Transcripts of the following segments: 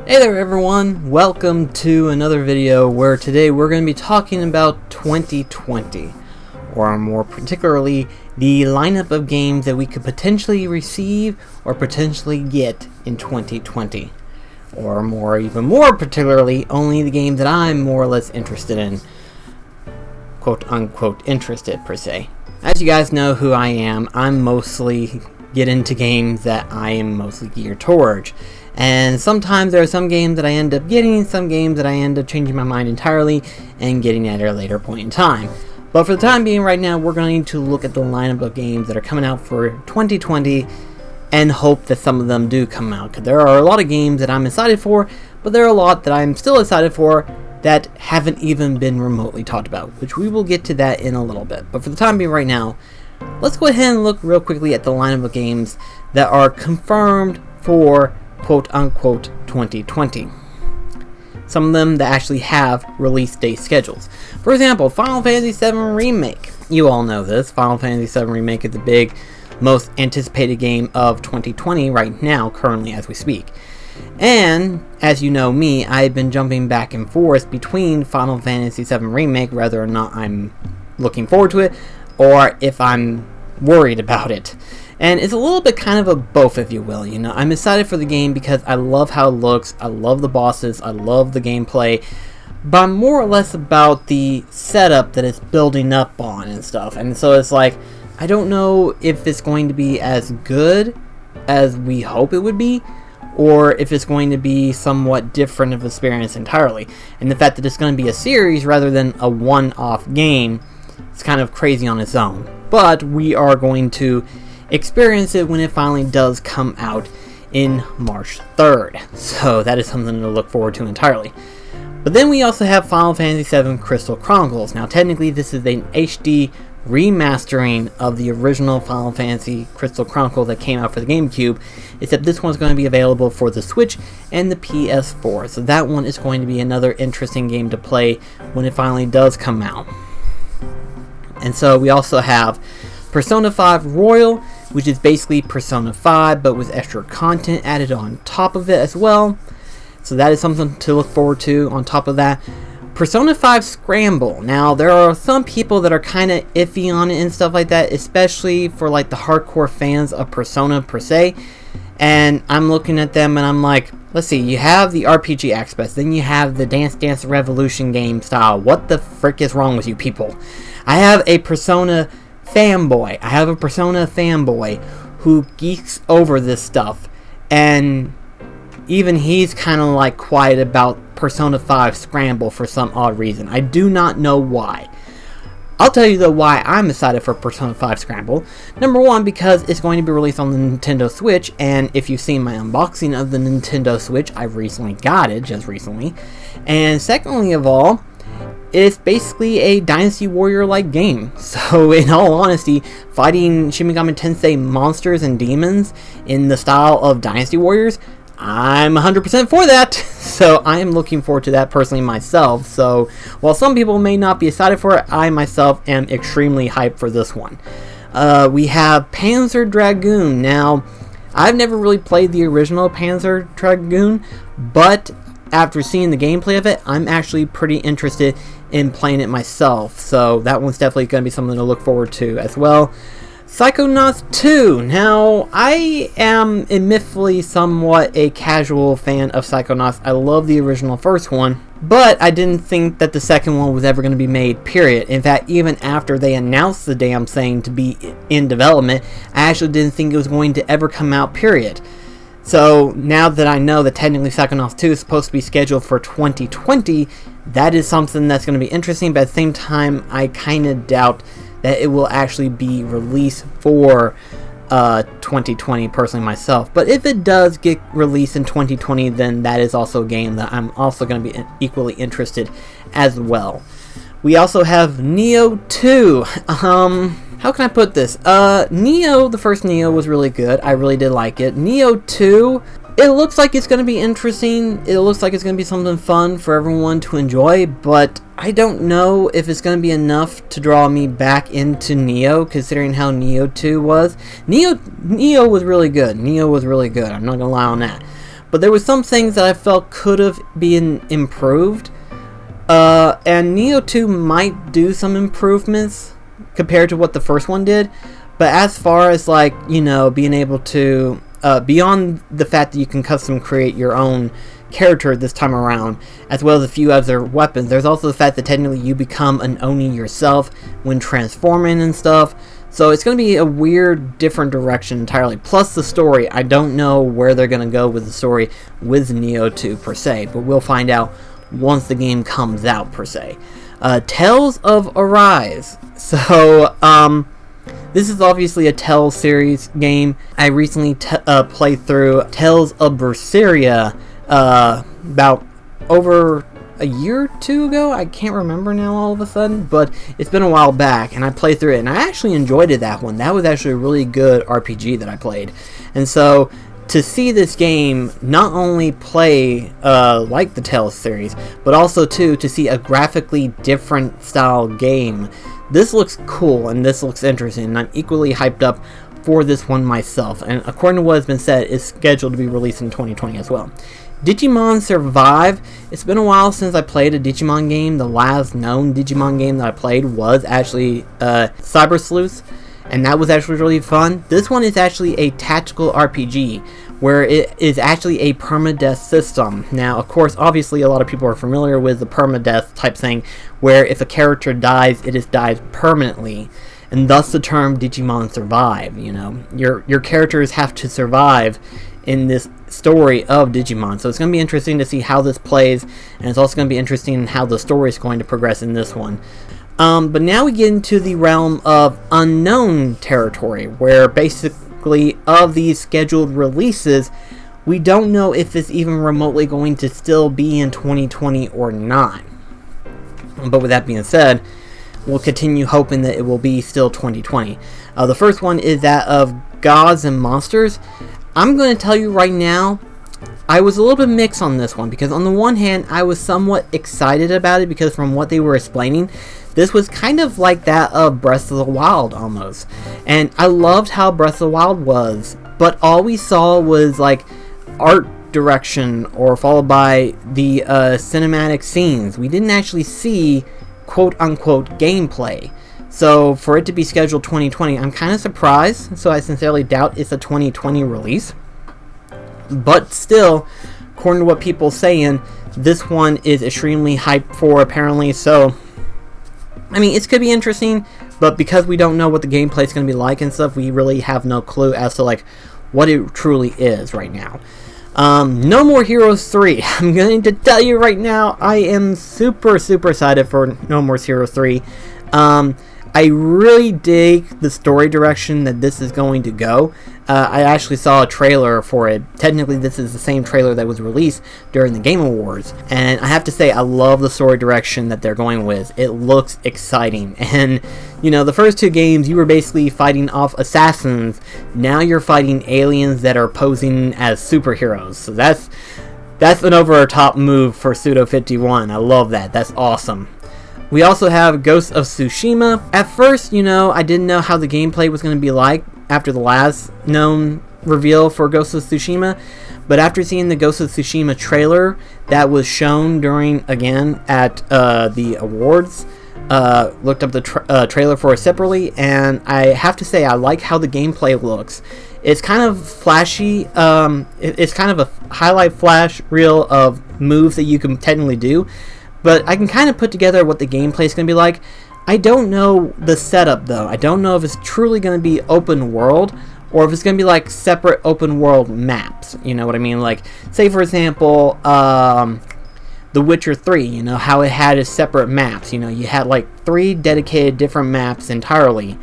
Hey there everyone, welcome to another video where today we're going to be talking about 2020, or more particularly the lineup of games that we could potentially receive or potentially get in 2020, or even more particularly only the games that I'm more or less interested in, quote unquote interested per se. As you guys know who I am, I'm mostly get into games that I am mostly geared towards. And sometimes there are some games that I end up getting, some games that I end up changing my mind entirely and getting at a later point in time. But for the time being right now, we're going to look at the lineup of games that are coming out for 2020 and hope that some of them do come out. Because there are a lot of games that I'm excited for, but there are a lot that I'm still excited for that haven't even been remotely talked about, which we will get to that in a little bit. But for the time being right now, let's go ahead and look real quickly at the lineup of games that are confirmed for quote-unquote 2020. Some of them that actually have release date schedules. For example, Final Fantasy VII Remake. You all know this. Final Fantasy VII Remake is the big, most anticipated game of 2020 right now, currently as we speak. And, as you know me, I've been jumping back and forth between Final Fantasy VII Remake, whether or not I'm looking forward to it, or if I'm worried about it. And it's a little bit kind of a both, if you will. You know, I'm excited for the game because I love how it looks, I love the bosses, I love the gameplay, but I'm more or less about the setup that it's building up on and stuff. And so it's like, I don't know if it's going to be as good as we hope it would be, or if it's going to be somewhat different of experience entirely. And the fact that it's going to be a series rather than a one-off game, it's kind of crazy on its own. But we are going to experience it when it finally does come out in March 3rd. So that is something to look forward to entirely. But then we also have Final Fantasy VII Crystal Chronicles. Now technically this is an HD remastering of the original Final Fantasy Crystal Chronicles that came out for the GameCube, except this one's going to be available for the Switch and the PS4. So that one is going to be another interesting game to play when it finally does come out. And so we also have Persona 5 Royal, which is basically Persona 5 but with extra content added on top of it as well. So that is something to look forward to on top of that. Persona 5 Scramble. Now there are some people that are kind of iffy on it and stuff like that, especially for like the hardcore fans of Persona per se. And I'm looking at them and I'm like, let's see, you have the RPG aspects, then you have the Dance Dance Revolution game style. What the frick is wrong with you people? I have a Persona fanboy. I have a Persona fanboy who geeks over this stuff, and even he's kind of like quiet about Persona 5 Scramble for some odd reason. I do not know why. I'll tell you though why I'm excited for Persona 5 Scramble. Number one, because it's going to be released on the Nintendo Switch, and if you've seen my unboxing of the Nintendo Switch, I've recently got it, just recently. And secondly of all, it's basically a Dynasty Warrior-like game. So, in all honesty, fighting Shin Megami Tensei monsters and demons in the style of Dynasty Warriors, I'm 100% for that. So, I am looking forward to that personally myself. So, while some people may not be excited for it, I myself am extremely hyped for this one. We have Panzer Dragoon. Now, I've never really played the original Panzer Dragoon, but after seeing the gameplay of it, I'm actually pretty interested in playing it myself. So that one's definitely going to be something to look forward to as well. Psychonauts 2. Now, I am admittedly somewhat a casual fan of Psychonauts. I love the original first one, but I didn't think that the second one was ever going to be made, period. In fact, even after they announced the damn thing to be in development, I actually didn't think it was going to ever come out, period. So now that I know that technically Psychonauts 2 is supposed to be scheduled for 2020, that is something that's going to be interesting, but at the same time, I kind of doubt that it will actually be released for 2020 personally myself. But if it does get released in 2020, then that is also a game that I'm also going to be equally interested as well. We also have Nioh 2. How can I put this? Nioh, the first Nioh was really good. I really did like it. Nioh 2, it looks like it's going to be interesting. It looks like it's going to be something fun for everyone to enjoy, but I don't know if it's going to be enough to draw me back into Nioh, considering how Nioh 2 was. Nioh was really good. Nioh was really good. I'm not going to lie on that. but there was some things that I felt could have been improved. And Nioh 2 might do some improvements compared to what the first one did, but as far as like, you know, being able to, beyond the fact that you can custom create your own character this time around, as well as a few other weapons, there's also the fact that technically you become an Oni yourself when transforming and stuff. So it's going to be a weird, different direction entirely. Plus the story, I don't know where they're going to go with the story with Nioh 2 per se, but we'll find out once the game comes out per se. Tales of Arise. So, this is obviously a Tales series game. I recently played through Tales of Berseria about over a year or two ago. I can't remember now all of a sudden, but it's been a while back, and I played through it, and I actually enjoyed it, that one. That was actually a really good RPG that I played. And so to see this game not only play like the Tales series, but also to see a graphically different style game, this looks cool and this looks interesting, and I'm equally hyped up for this one myself. And according to what has been said, it's scheduled to be released in 2020 as well. Digimon Survive. It's been a while since I played a Digimon game. The last known Digimon game that I played was actually Cyber Sleuth, and that was actually really fun. This one is actually a tactical RPG where it is actually a permadeath system. Now, of course, obviously a lot of people are familiar with the permadeath type thing, where if a character dies, it is dies permanently, and thus the term Digimon Survive. You know, your characters have to survive in this story of Digimon. So it's going to be interesting to see how this plays, and it's also going to be interesting in how the story is going to progress in this one. But now we get into the realm of unknown territory, where basically of these scheduled releases, we don't know if it's even remotely going to still be in 2020 or not. But with that being said, we'll continue hoping that it will be still 2020. The first one is that of Gods and Monsters. I'm going to tell you right now, I was a little bit mixed on this one, because on the one hand, I was somewhat excited about it, because from what they were explaining, this was kind of like that of Breath of the Wild almost. And I loved how Breath of the Wild was, but all we saw was like art direction, or followed by the cinematic scenes. We didn't actually see quote-unquote gameplay. So for it to be scheduled 2020, I'm kind of surprised. So I sincerely doubt it's a 2020 release. But still, according to what people are saying, this one is extremely hyped for apparently. So, I mean, it's going to be interesting, but because we don't know what the gameplay is going to be like and stuff, we really have no clue as to like what it truly is right now. No More Heroes 3. I'm going to tell you right now, I am super excited for No More Heroes 3. I really dig the story direction that this is going to go. I actually saw a trailer for it. Technically, this is the same trailer that was released during the Game Awards. And I have to say, I love the story direction that they're going with. It looks exciting. And, you know, the first two games, you were basically fighting off assassins. Now you're fighting aliens that are posing as superheroes. So that's an over-the-top move for Pseudo51. I love that. That's awesome. We also have Ghost of Tsushima. At first, you know, I didn't know how the gameplay was going to be like after the last known reveal for Ghost of Tsushima. But after seeing the Ghost of Tsushima trailer that was shown during, again, at the awards, looked up the trailer for it separately, and I have to say I like how the gameplay looks. It's kind of flashy. It's kind of a highlight flash reel of moves that you can technically do. But I can kind of put together what the gameplay is going to be like. I don't know the setup, though. I don't know if it's truly going to be open world, or if it's going to be like separate open world maps. You know what I mean? Like, say for example, The Witcher 3, you know, how it had its separate maps. You know, you had like 3 dedicated different maps entirely,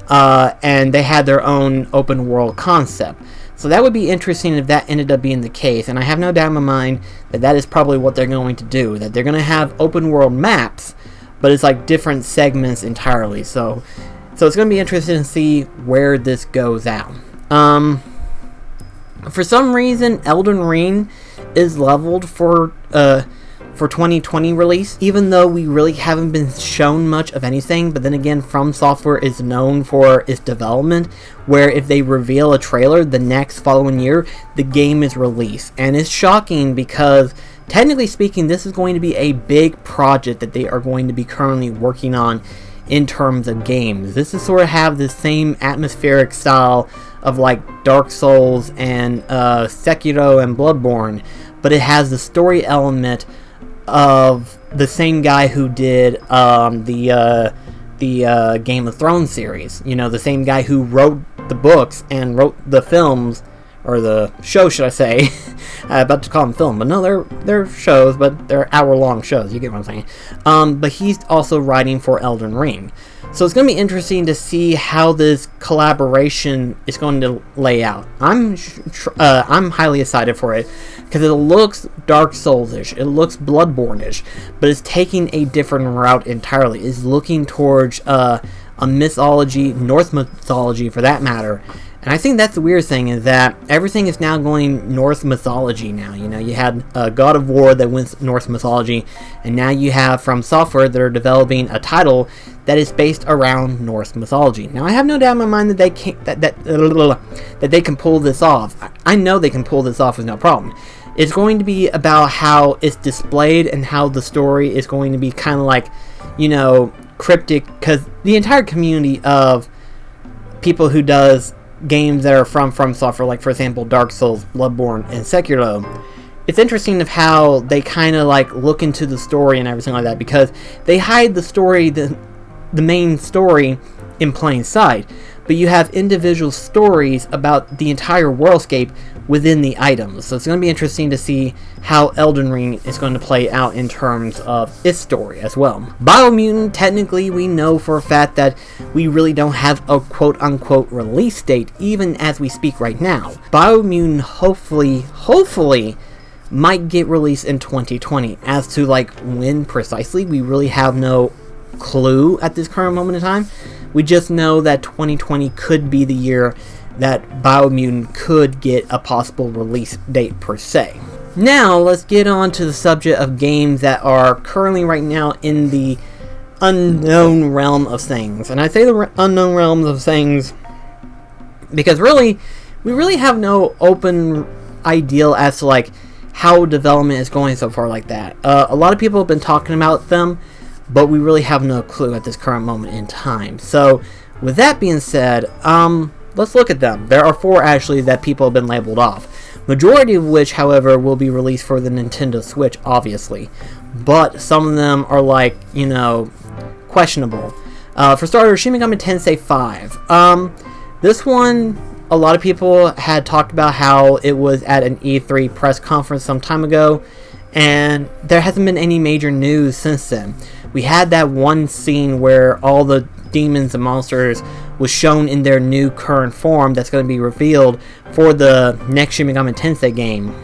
and they had their own open world concept. So that would be interesting if that ended up being the case, and I have no doubt in my mind that that is probably what they're going to do, that they're going to have open world maps, but it's like different segments entirely. So it's going to be interesting to see where this goes out. For some reason, Elden Ring is leveled for for 2020 release, even though we really haven't been shown much of anything. But then again, From Software is known for its development, where if they reveal a trailer the next following year, the game is released. And it's shocking because, technically speaking, this is going to be a big project that they are going to be currently working on in terms of games. This is sort of have the same atmospheric style of like Dark Souls and Sekiro and Bloodborne, but it has the story element of the same guy who did the Game of Thrones series. You know, the same guy who wrote the books and wrote the films, or the show, should I say. I'm about to call them film, but no, they're shows, but they're hour-long shows. You get what I'm saying. But he's also writing for Elden Ring. So it's going to be interesting to see how this collaboration is going to lay out. I'm highly excited for it because it looks Dark Souls-ish, it looks Bloodborne-ish, but it's taking a different route entirely. It's looking towards a mythology, Norse mythology for that matter. And I think that's the weird thing, is that everything is now going Norse mythology now. You know, you had God of War that went Norse mythology, and now you have From Software that are developing a title that is based around Norse mythology. Now, I have no doubt in my mind that they can that they can pull this off. I know they can pull this off with no problem. It's going to be about how it's displayed and how the story is going to be kind of like, you know, cryptic, because the entire community of people who does games that are from Software, like for example Dark Souls, Bloodborne, and Sekiro, it's interesting of how they kind of like look into the story and everything like that, because they hide the story, the main story, in plain sight, but you have individual stories about the entire worldscape within the items. So it's going to be interesting to see how Elden Ring is going to play out in terms of its story as well. Biomutant, technically we know for a fact that we really don't have a quote-unquote release date even as we speak right now. Biomutant hopefully might get released in 2020. As to like when precisely, we really have no clue at this current moment in time. We just know that 2020 could be the year that Biomutant could get a possible release date per se. Now, let's get on to the subject of games that are currently right now in the unknown realm of things. And I say the unknown realms of things because really, we really have no open ideal as to like how development is going so far like that. A lot of people have been talking about them, but we really have no clue at this current moment in time. So, with that being said, let's look at them. There are 4 actually that people have been labeled off. Majority of which, however, will be released for the Nintendo Switch, obviously. But some of them are like, you know, questionable. For starters, Shin Megami Tensei 5. This one, a lot of people had talked about how it was at an E3 press conference some time ago, and there hasn't been any major news since then. We had that one scene where all the demons and monsters was shown in their new current form that's going to be revealed for the next Shin Megami Tensei game.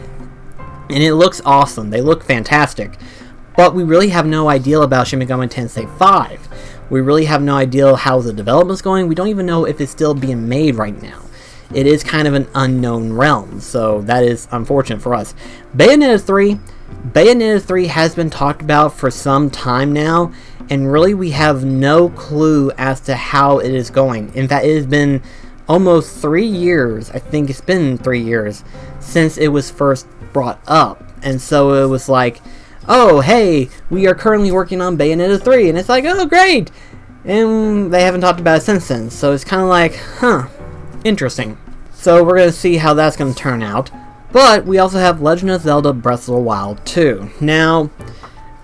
And it looks awesome. They look fantastic. But we really have no idea about Shin Megami Tensei 5. We really have no idea how the development's going. We don't even know if it's still being made right now. It is kind of an unknown realm, so that is unfortunate for us. Bayonetta 3 has been talked about for some time now, and really we have no clue as to how it is going. In fact, it has been almost 3 years, I think it's been 3 years, since it was first brought up. And so it was like, oh, hey, we are currently working on Bayonetta 3, and it's like, oh, great! And they haven't talked about it since then, so it's kind of like, huh, interesting. So we're going to see how that's going to turn out. But we also have Legend of Zelda Breath of the Wild 2. Now,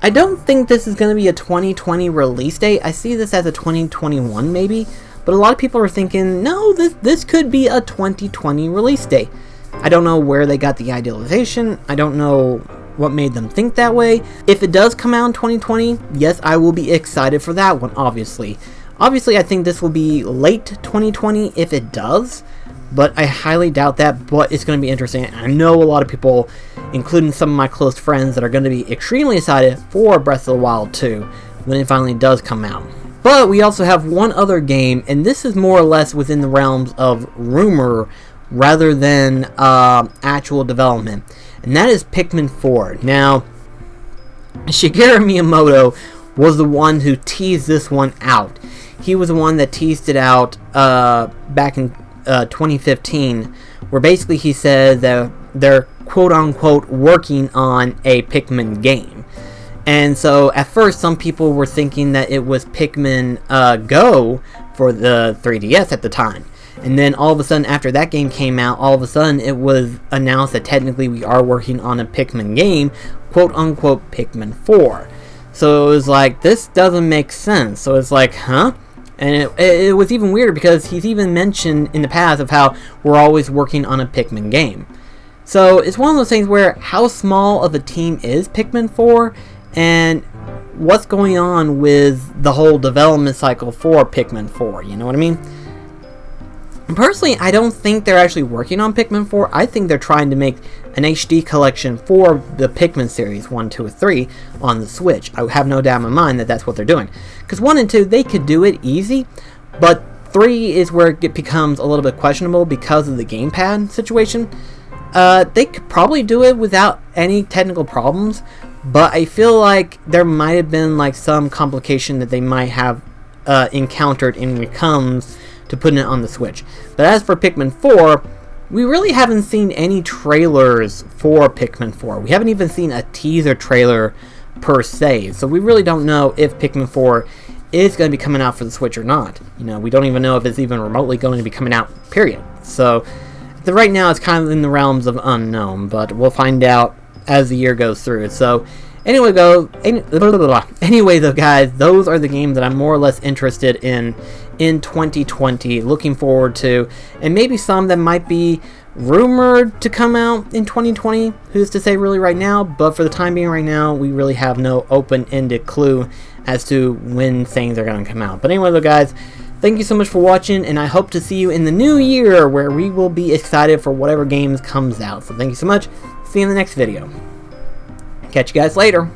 I don't think this is going to be a 2020 release date. I see this as a 2021 maybe. But a lot of people are thinking, no, this could be a 2020 release date. I don't know where they got the idealization. I don't know what made them think that way. If it does come out in 2020, yes, I will be excited for that one, obviously. Obviously, I think this will be late 2020 if it does. But I highly doubt that, but it's going to be interesting. I know a lot of people, including some of my close friends, that are going to be extremely excited for Breath of the Wild 2 when it finally does come out. But we also have one other game, and this is more or less within the realms of rumor rather than actual development, and that is Pikmin 4. Now, Shigeru Miyamoto was the one who teased this one out. He was the one that teased it out back in 2015, where basically he said that they're quote-unquote working on a Pikmin game. And so at first some people were thinking that it was Pikmin Go for the 3DS at the time. And then all of a sudden, after that game came out, all of a sudden it was announced that technically we are working on a Pikmin game, quote-unquote Pikmin 4. So it was like, this doesn't make sense. So it's like, huh? And it was even weirder because he's even mentioned in the past of how we're always working on a Pikmin game. So it's one of those things where how small of a team is Pikmin 4, and what's going on with the whole development cycle for Pikmin 4, you know what I mean? Personally, I don't think they're actually working on Pikmin 4. I think they're trying to make an HD collection for the Pikmin series 1, 2, and 3 on the Switch. I have no doubt in my mind that that's what they're doing. Because 1 and 2, they could do it easy, but 3 is where it becomes a little bit questionable because of the gamepad situation. They could probably do it without any technical problems, but I feel like there might have been like some complication that they might have encountered when it comes to putting it on the Switch. But as for Pikmin 4, we really haven't seen any trailers for Pikmin 4. We haven't even seen a teaser trailer per se, so we really don't know if Pikmin 4 is going to be coming out for the Switch or not. You know, we don't even know if it's even remotely going to be coming out, period. So right now it's kind of in the realms of unknown, but we'll find out as the year goes through. So anyway though guys, those are the games that I'm more or less interested in 2020, looking forward to, and maybe some that might be rumored to come out in 2020. Who's to say really right now? But for the time being right now, we really have no open-ended clue as to when things are going to come out. But anyway though guys, thank you so much for watching, and I hope to see you in the new year where we will be excited for whatever games comes out. So thank you so much. See you in the next video. Catch you guys later.